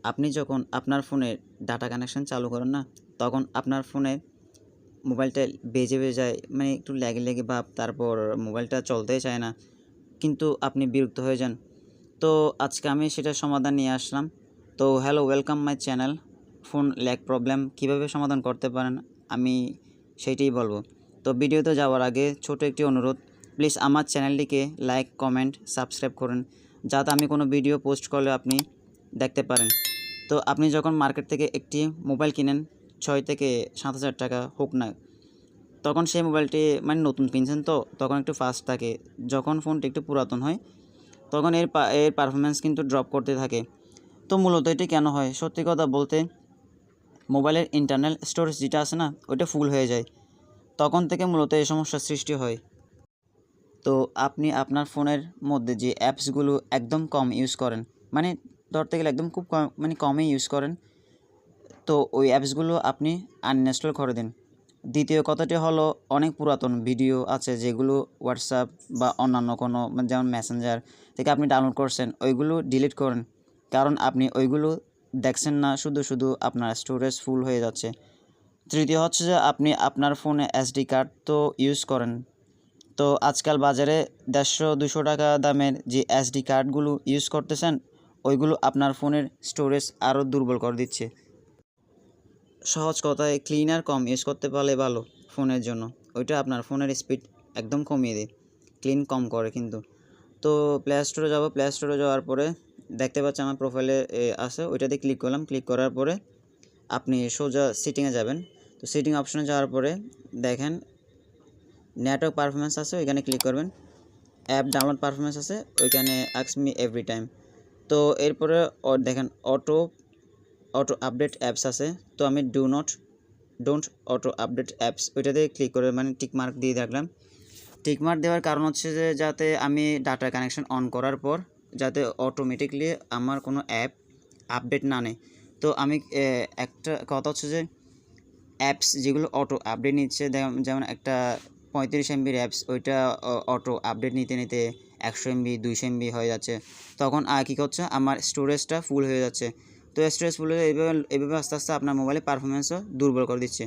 আপনি যখন আপনার ফোনে ডাটা কানেকশন চালু করেন না, তখন আপনার ফোনে মোবাইলটা বেজে যায় মানে একটু ল্যাগে ভাব, তারপর মোবাইলটা চলতেই চায় না। কিন্তু আপনি বিরক্ত হয়ে যান। তো আজকে আমি সেটার সমাধান নিয়ে আসলাম। তো hello, welcome my channel. Phone lag problem কীভাবে সমাধান করতে পারেন আমি সেইটাই বলবো। তো ভিডিওতে যাওয়ার আগে ছোট একটি অনুরোধ, প্লিজ আমার চ্যানেলটিকে লাইক, কমেন্ট, সাবস্ক্রাইব করুন, যাতে আমি কোনো ভিডিও পোস্ট করলে আপনি দেখতে পারেন। তো আপনি যখন মার্কেট থেকে একটি মোবাইল কিনেন ৬ থেকে ৭,০০০ টাকা হোক না, তখন সেই মোবাইলটি মানে নতুন কিনছেন, তো তখন একটু ফাস্ট থাকে। যখন ফোনটি একটু পুরাতন হয় তখন এর পারফরম্যান্স কিন্তু ড্রপ করতে থাকে। তো মূলত এটি কেন হয়? সত্যি কথা বলতে মোবাইলের ইন্টারনাল স্টোরেজ যেটা আছে না, ওইটা ফুল হয়ে যায়। তখন থেকে মূলত এই সমস্যার সৃষ্টি হয়। তো আপনি আপনার ফোনের মধ্যে যে অ্যাপসগুলো একদম কম ইউজ করেন, মানে ধরতে গেলে একদম খুব কম, মানে কমই ইউজ করেন, তো ওই অ্যাপসগুলো আপনি আনইনস্টল করে দিন। দ্বিতীয় কথাটি হলো, অনেক পুরাতন ভিডিও আছে যেগুলো হোয়াটসঅ্যাপ বা অন্যান্য কোনো যেমন মেসেঞ্জার থেকে আপনি ডাউনলোড করছেন, ওইগুলো ডিলিট করেন। কারণ আপনি ওইগুলো দেখছেন না, শুধু আপনার স্টোরেজ ফুল হয়ে যাচ্ছে। তৃতীয় হচ্ছে যে আপনি আপনার ফোনে এসডি কার্ড তো ইউজ করেন। তো আজকাল বাজারে ১৫০-২০০ টাকা দামের যে এসডি কার্ডগুলো ইউজ করতেছেন, ওইগুলো আপনার ফোনের স্টোরেজ আরও দুর্বল করে দিচ্ছে। সহজ কথায় ক্লিনার কম ইউজ করতে পারলে ভালো ফোনের জন্য। ওইটা আপনার ফোনের স্পিড একদম কমিয়ে দেয়, ক্লিন কম করে কিন্তু। তো প্লে স্টোরে যাব, প্লে স্টোরে যাওয়ার পরে দেখতে পাচ্ছি আমার প্রোফাইলে আছে, ওইটাতে ক্লিক করলাম। ক্লিক করার পরে আপনি সোজা সেটিংয়ে যাবেন। তো সেটিং অপশনে যাওয়ার পরে দেখেন নেটওয়ার্ক পারফরমেন্স আছে, ওইখানে ক্লিক করবেন। অ্যাপ ডাউনলোড পারফরমেন্স আছে, ওইখানে আস্ক মি এভরি টাইম। তো এরপরে দেখেন অটো আপডেট অ্যাপস আছে। তো আমি ডোন্ট অটো আপডেট অ্যাপস ওইটাতে ক্লিক করে মানে টিক মার্ক দিয়ে রাখলাম। টিক মার্ক দেওয়ার কারণ হচ্ছে যে যাতে আমি ডাটা কানেকশন অন করার পর যাতে অটোমেটিকলি আমার কোনো অ্যাপ আপডেট না নেয়। তো আমি একটা কথা হচ্ছে যে অ্যাপস যেগুলো অটো আপডেট নিচ্ছে, যেমন একটা 35 এমবির অ্যাপস, ওইটা অটো আপডেট নিতে 100 এমবি 200 এমবি হয়ে যাচ্ছে। তখন কী করছে, আমার স্টোরেজটা ফুল হয়ে যাচ্ছে। তো স্টোরেজ ফুল হয়ে এইভাবে আস্তে আস্তে আপনার মোবাইলের পারফরমেন্সও দুর্বল করে দিচ্ছে।